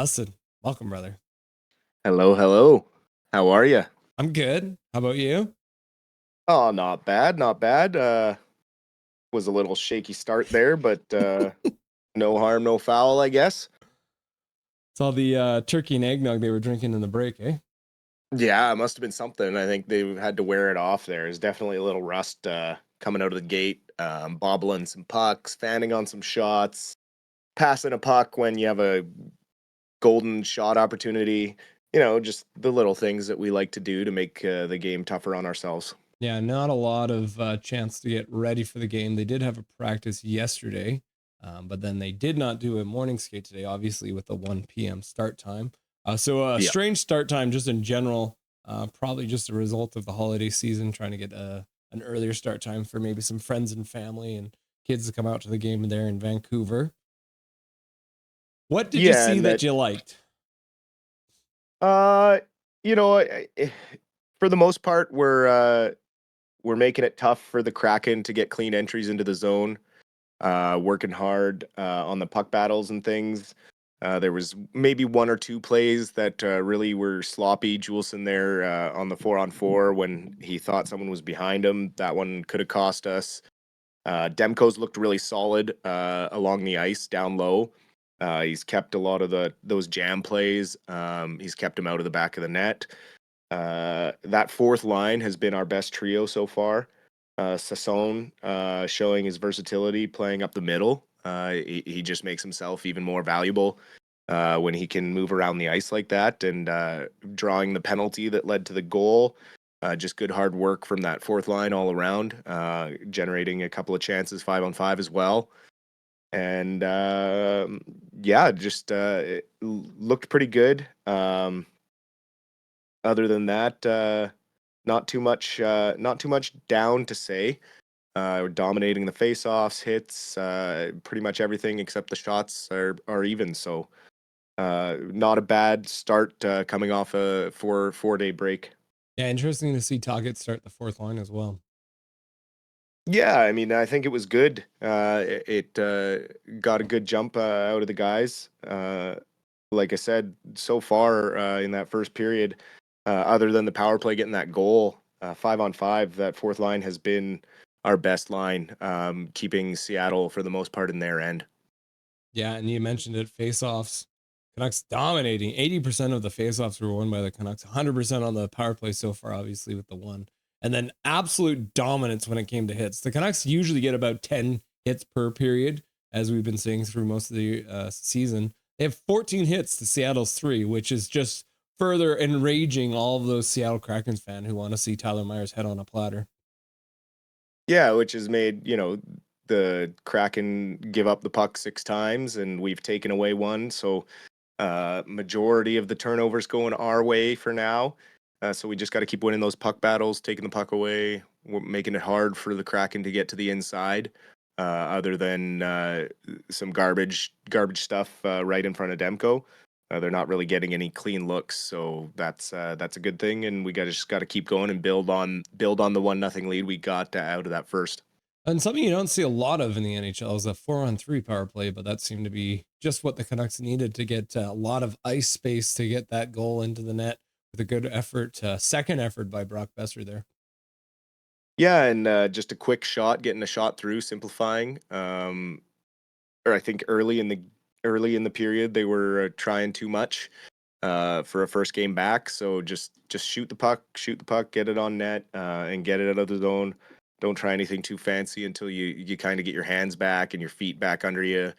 Dustin, welcome, brother. Hello, hello. How are you? I'm good. How about you? Oh, not bad, not bad. Was a little shaky start there, but no harm, no foul, I guess. Saw the turkey and eggnog they were drinking in the break, eh? Yeah, it must have been something. I think they had to wear it off there. There's definitely a little rust coming out of the gate, bobbling some pucks, fanning on some shots, passing a puck when you have a golden shot opportunity. Just the little things that we like to do to make the game tougher on ourselves. Yeah, not a lot of chance to get ready for the game. They did have a practice yesterday, but then they did not do a morning skate today, obviously, with the 1 p.m. start time. So a Yeah. strange start time just in general, probably just a result of the holiday season, trying to get an earlier start time for maybe some friends and family and kids to come out to the game there in Vancouver. What did you Yeah, see and that that you liked? Uh, for the most part, we're making it tough for the Kraken to get clean entries into the zone. Working hard on the puck battles and things. There was maybe one or two plays that really were sloppy. Juleson there on the 4-on-4 when he thought someone was behind him. That one could have cost us. Demko's looked really solid along the ice down low. He's kept a lot of those jam plays. He's kept him out of the back of the net. That fourth line has been our best trio so far. Sasson showing his versatility, playing up the middle. He just makes himself even more valuable when he can move around the ice like that, and drawing the penalty that led to the goal. Just good hard work from that fourth line all around, generating a couple of chances 5-on-5 as well. And yeah, just it looked pretty good. Other than that, not too much down to say. We're dominating the faceoffs, hits, pretty much everything except the shots are even. So not a bad start coming off a four-day break. Yeah, interesting to see Toggett start the fourth line as well. Yeah, I mean, I think it was good. It got a good jump out of the guys. Like I said, so far in that first period, other than the power play getting that goal, 5-on-5, that fourth line has been our best line, keeping Seattle for the most part in their end. Yeah, and you mentioned it, faceoffs. Canucks dominating. 80% of the faceoffs were won by the Canucks, 100% on the power play so far, obviously, with the one. And then absolute dominance when it came to hits. The Canucks usually get about 10 hits per period, as we've been seeing through most of the season. They have 14 hits to Seattle's 3, which is just further enraging all of those Seattle Krakens fans who want to see Tyler Myers head on a platter. Yeah, which has made, the Kraken give up the puck 6 times, and we've taken away one. So majority of the turnovers going our way for now. So we just got to keep winning those puck battles, taking the puck away, making it hard for the Kraken to get to the inside. Other than some garbage stuff right in front of Demko, they're not really getting any clean looks. So that's a good thing, and we just got to keep going and build on the 1-0 lead we got out of that first. And something you don't see a lot of in the NHL is a 4-on-3 power play, but that seemed to be just what the Canucks needed to get a lot of ice space to get that goal into the net with a good effort, second effort by Brock Besser there. Yeah, and just a quick shot, getting a shot through, simplifying. Or I think early in the period they were trying too much for a first game back. So just shoot the puck, get it on net, and get it out of the zone. Don't try anything too fancy until you kind of get your hands back and your feet back under you.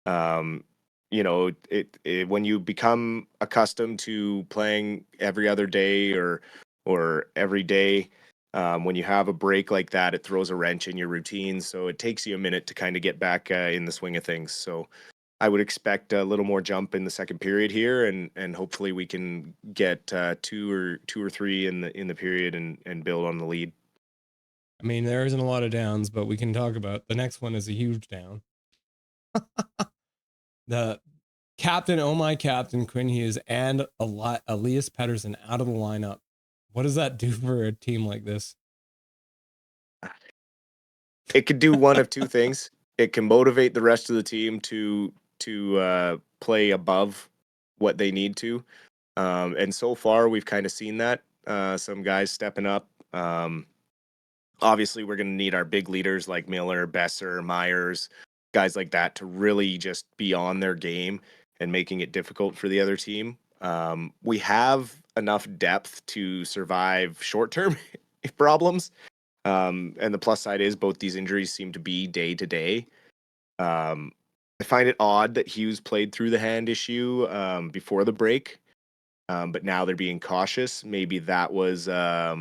Um, it when you become accustomed to playing every other day or every day, when you have a break like that, it throws a wrench in your routine. So it takes you a minute to kind of get back in the swing of things. So I would expect a little more jump in the second period here, and hopefully we can get two or three in the period and build on the lead. I mean, there isn't a lot of downs, but we can talk about the next one is a huge down. The captain, oh my captain, Quinn Hughes and Elias Pettersson out of the lineup. What does that do for a team like this? It could do one of two things. It can motivate the rest of the team to play above what they need to. And so far, we've kind of seen that. Some guys stepping up. Obviously, we're going to need our big leaders like Miller, Besser, Myers, guys like that to really just be on their game and making it difficult for the other team. We have enough depth to survive short-term problems. And the plus side is both these injuries seem to be day to day. I find it odd that Hughes played through the hand issue before the break, but now they're being cautious. Maybe that was a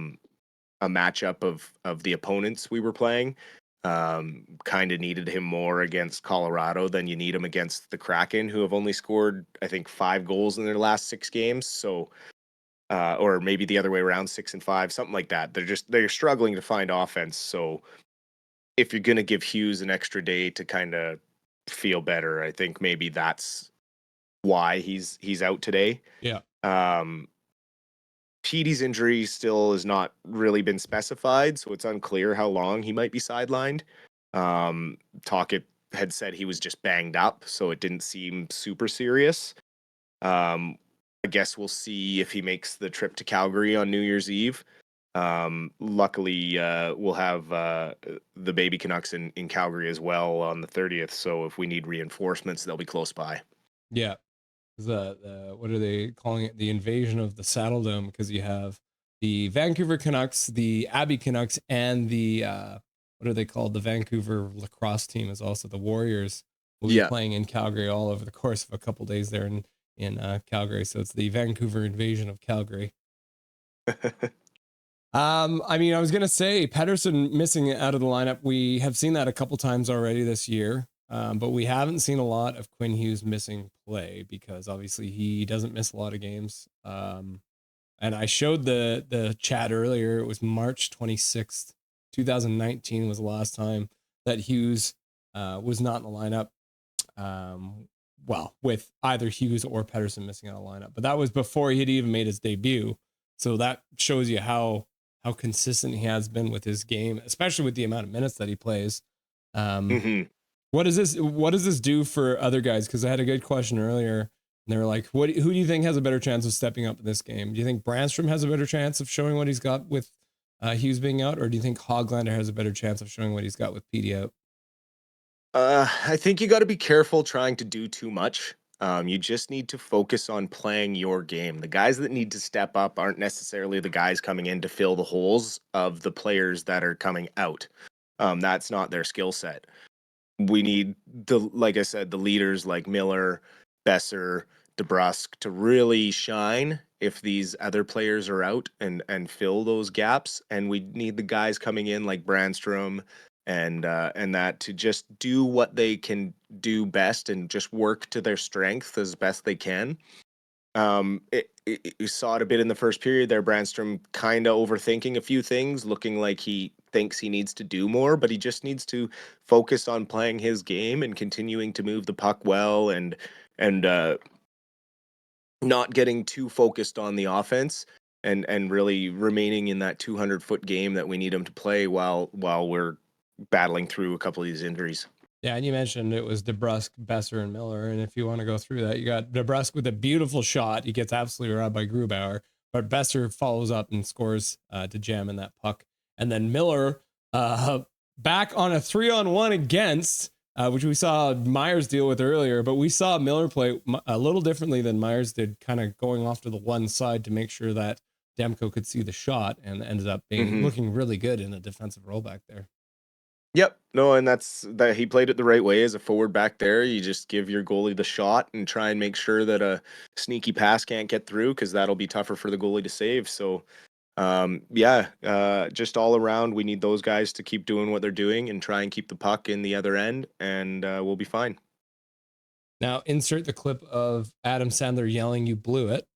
matchup of the opponents we were playing. Kind of needed him more against Colorado than you need him against the Kraken, who have only scored, I think, 5 goals in their last 6 games. So, or maybe the other way around, 6 and 5, something like that. They're struggling to find offense. So, if you're gonna give Hughes an extra day to kind of feel better, I think maybe that's why he's out today. Yeah. Petey's injury still has not really been specified, so it's unclear how long he might be sidelined. Talkett had said he was just banged up, so it didn't seem super serious. I guess we'll see if he makes the trip to Calgary on New Year's Eve. Luckily, we'll have the baby Canucks in Calgary as well on the 30th, so if we need reinforcements, they'll be close by. Yeah. The what are they calling it? The invasion of the Saddle Dome, because you have the Vancouver Canucks, the Abbey Canucks, and the what are they called? The Vancouver lacrosse team is also the Warriors. Will be Yeah. playing in Calgary all over the course of a couple days there in Calgary. So it's the Vancouver invasion of Calgary. I mean, I was gonna say Pettersson missing out of the lineup. We have seen that a couple times already this year, but we haven't seen a lot of Quinn Hughes missing play because obviously he doesn't miss a lot of games. And I showed the chat earlier. It was March 26th, 2019 was the last time that Hughes was not in the lineup. Well, with either Hughes or Pettersson missing out of the lineup, but that was before he had even made his debut. So that shows you how consistent he has been with his game, especially with the amount of minutes that he plays. Mm-hmm. What does this do for other guys? Because I had a good question earlier, and they were like, who do you think has a better chance of stepping up in this game? Do you think Brandstrom has a better chance of showing what he's got with Hughes being out, or do you think Hoglander has a better chance of showing what he's got with PD out? I think you got to be careful trying to do too much. You just need to focus on playing your game. The guys that need to step up aren't necessarily the guys coming in to fill the holes of the players that are coming out. That's not their skill set. We need like I said, the leaders like Miller, Besser, DeBrusque to really shine if these other players are out and fill those gaps. And we need the guys coming in like Brandstrom and that to just do what they can do best and just work to their strength as best they can. You saw it a bit in the first period there. Brandstrom kind of overthinking a few things, looking like he thinks he needs to do more, but he just needs to focus on playing his game and continuing to move the puck well and not getting too focused on the offense and really remaining in that 200-foot game that we need him to play while we're battling through a couple of these injuries. Yeah, and you mentioned it was DeBrusque, Besser, and Miller. And if you want to go through that, you got DeBrusque with a beautiful shot. He gets absolutely robbed by Grubauer, but Besser follows up and scores to jam in that puck. And then Miller back on a 3-on-1 against, which we saw Myers deal with earlier, but we saw Miller play a little differently than Myers did, kind of going off to the one side to make sure that Demko could see the shot, and ended up being looking really good in a defensive role back there. Yep. No, and that's that he played it the right way as a forward back there. You just give your goalie the shot and try and make sure that a sneaky pass can't get through because that'll be tougher for the goalie to save. So, just all around, we need those guys to keep doing what they're doing and try and keep the puck in the other end, and we'll be fine. Now insert the clip of Adam Sandler yelling, "You blew it."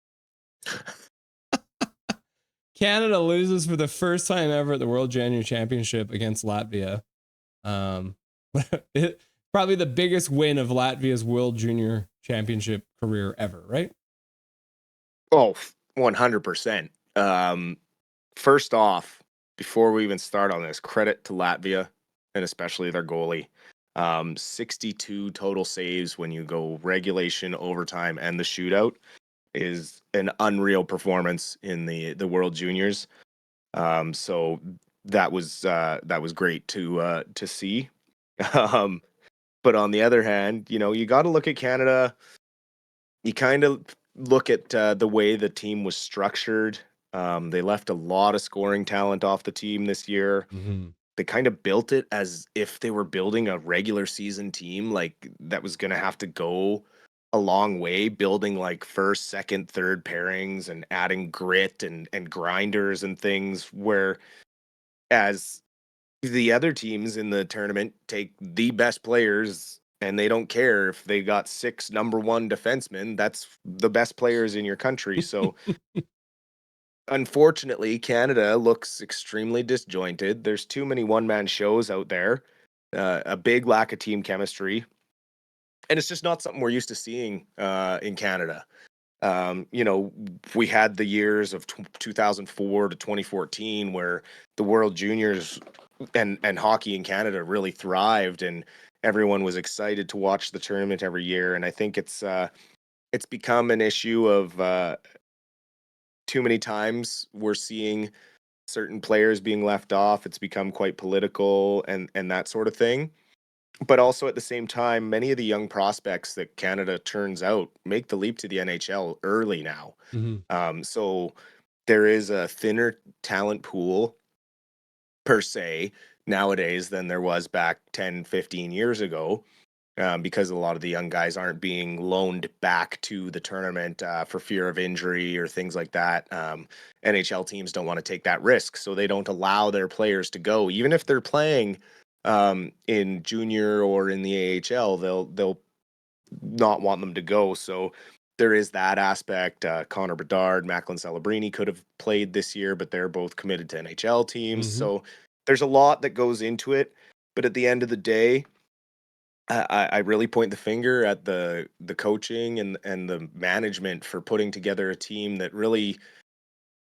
Canada loses for the first time ever at the World Junior Championship against Latvia. Probably the biggest win of Latvia's World Junior Championship career ever, right? Oh, 100%. First off, before we even start on this, credit to Latvia and especially their goalie. 62 total saves when you go regulation, overtime, and the shootout is an unreal performance in the World Juniors. So that was great to see. Um, but on the other hand, you got to look at Canada. You kind of look at the way the team was structured. They left a lot of scoring talent off the team this year. Hmm. They kind of built it as if they were building a regular season team, like that was going to have to go a long way, building like first, second, third pairings and adding grit and grinders and things. Whereas the other teams in the tournament take the best players and they don't care if they got six number one defensemen. That's the best players in your country. So unfortunately, Canada looks extremely disjointed. There's too many one man shows out there, a big lack of team chemistry. And it's just not something we're used to seeing in Canada. You know, we had the years of 2004 to 2014 where the World Juniors and hockey in Canada really thrived, and everyone was excited to watch the tournament every year. And I think it's become an issue of too many times we're seeing certain players being left off. It's become quite political and that sort of thing. But also at the same time, many of the young prospects that Canada turns out make the leap to the NHL early now. Hmm. So there is a thinner talent pool per se nowadays than there was back 10, 15 years ago, because a lot of the young guys aren't being loaned back to the tournament for fear of injury or things like that. NHL teams don't want to take that risk, so they don't allow their players to go, even if they're playing in junior or in the AHL. They'll not want them to go. So there is that aspect. Connor Bedard, Macklin Celebrini could have played this year, but they're both committed to NHL teams. Hmm. So there's a lot that goes into it. But at the end of the day, I really point the finger at the coaching and the management for putting together a team that really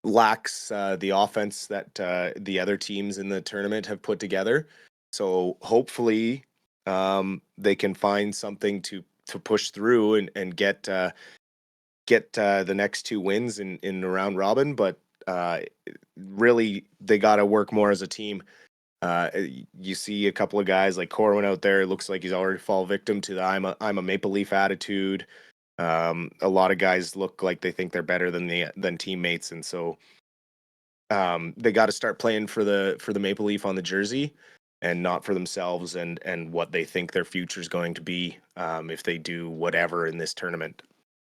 lacks the offense that the other teams in the tournament have put together. So hopefully, they can find something to push through and get the next two wins in the round robin. But uh, really, they got to work more as a team. You see a couple of guys like Corwin out there. It looks like he's already fall victim to the I'm a Maple Leaf attitude. A lot of guys look like they think they're better than teammates, and so they got to start playing for the Maple Leaf on the jersey, and not for themselves and what they think their future is going to be if they do whatever in this tournament.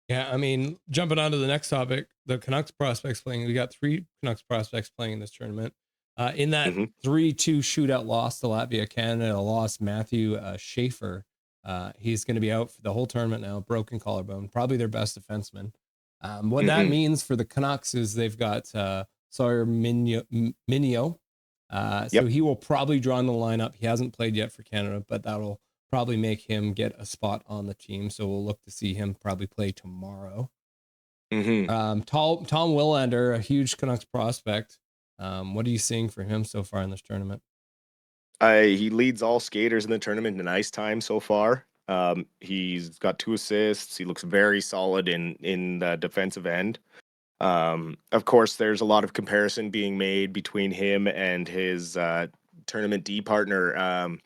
Yeah, I mean, jumping on to the next topic, the Canucks prospects playing. We got three Canucks prospects playing in this tournament. In that Hmm. 3-2 shootout loss to Latvia, Canada lost Matthew Schaefer. He's going to be out for the whole tournament now, broken collarbone, probably their best defenseman. What that Hmm. means for the Canucks is they've got Sawyer Minio. So Yep. he will probably draw in the lineup. He hasn't played yet for Canada, but that'll probably make him get a spot on the team. So we'll look to see him probably play tomorrow. Hmm. Tom Willander, a huge Canucks prospect. What are you seeing for him so far in this tournament? He leads all skaters in the tournament in ice time so far. He's got 2 assists. He looks very solid in the defensive end. Of course, there's a lot of comparison being made between him and his tournament D partner,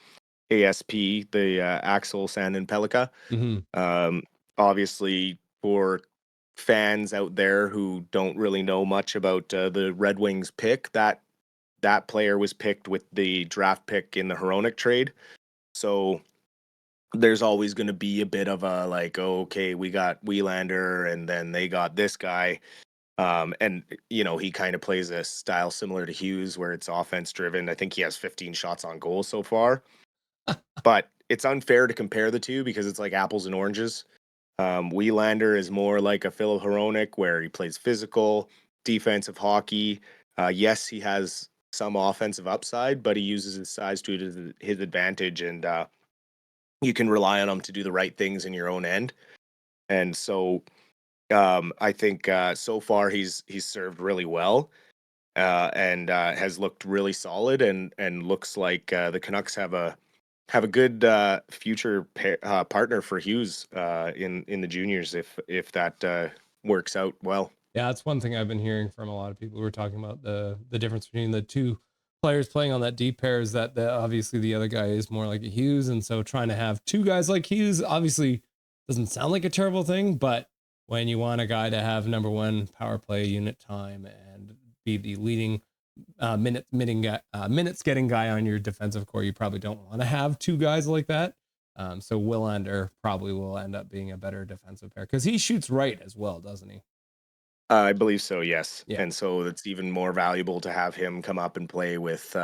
ASP, the Axel Sandin Pelika. Mm-hmm. Um, Obviously, for fans out there who don't really know much about the Red Wings pick, that player was picked with the draft pick in the Hronik trade. So there's always going to be a bit of a like, oh, okay, we got Wielander, and then they got this guy. And he kind of plays a style similar to Hughes, where it's offense driven. I think he has 15 shots on goal so far, but it's unfair to compare the two because it's like apples and oranges. Wielander is more like a Phil Hronik, where he plays physical, defensive hockey. Yes, he has some offensive upside, but he uses his size to his advantage, and you can rely on him to do the right things in your own end. And so I think so far he's served really well, and has looked really solid, and looks like the Canucks have have a good future partner for Hughes in the juniors if that works out well. Yeah, that's one thing I've been hearing from a lot of people who are talking about the difference between the two players playing on that deep pair is that obviously the other guy is more like a Hughes, and so trying to have two guys like Hughes obviously doesn't sound like a terrible thing, but when you want a guy to have number one power play unit time and be the leading minutes getting guy on your defensive core, you probably don't want to have two guys like that. So Willander probably will end up being a better defensive pair because he shoots right as well, doesn't he? I believe so, yes. Yeah. And so it's even more valuable to have him come up and play with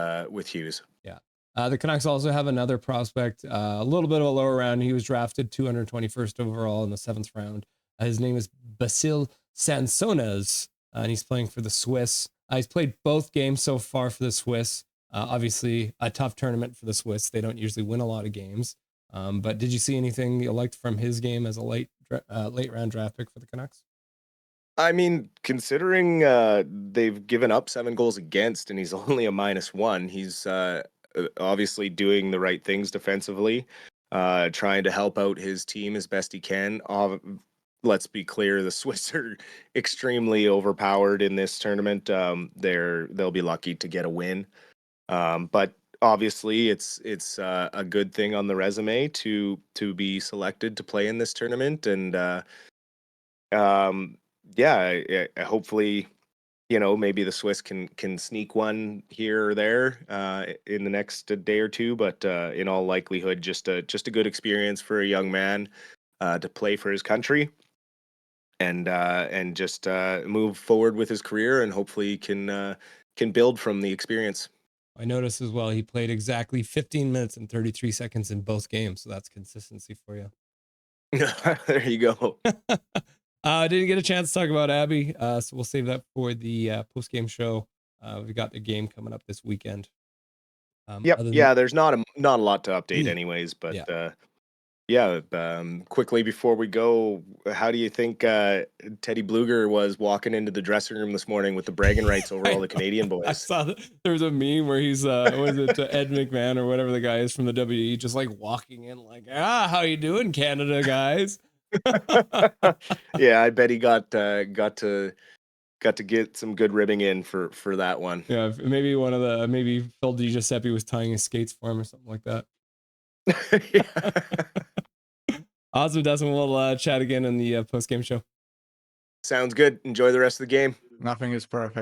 Hughes. Yeah. The Canucks also have another prospect, a little bit of a lower round. He was drafted 221st overall in the 7th round. His name is Basil Sansones, and he's playing for the Swiss. He's played both games so far for the Swiss. Obviously, a tough tournament for the Swiss. They don't usually win a lot of games. But did you see anything you liked from his game as a late round draft pick for the Canucks? I mean, considering they've given up 7 goals against and he's only a -1, he's obviously doing the right things defensively, trying to help out his team as best he can. Let's be clear, the Swiss are extremely overpowered in this tournament. They'll be lucky to get a win, but obviously it's a good thing on the resume to be selected to play in this tournament, and um, yeah, hopefully, maybe the Swiss can sneak one here or there in the next day or two. But in all likelihood, just a good experience for a young man to play for his country and just move forward with his career, and hopefully can build from the experience. I noticed as well he played exactly 15 minutes and 33 seconds in both games, so that's consistency for you. There you go. Didn't get a chance to talk about Abby, so we'll save that for the post game show. We got the game coming up this weekend. Yep. Other than Yeah. There's not a lot to update, anyways. But yeah, yeah. Quickly before we go, how do you think Teddy Bluger was walking into the dressing room this morning with the bragging rights over all the Canadian I boys? saw that there was a meme where he's was it Ed McMahon or whatever the guy is from the WWE, just like walking in like, how you doing, Canada guys? Yeah, I bet he got to get some good ribbing in for that one. Yeah, maybe Phil DiGiuseppe was tying his skates for him or something like that. Yeah. Awesome, Dustin. We'll chat again in the post game show. Sounds good. Enjoy the rest of the game. Nothing is perfect.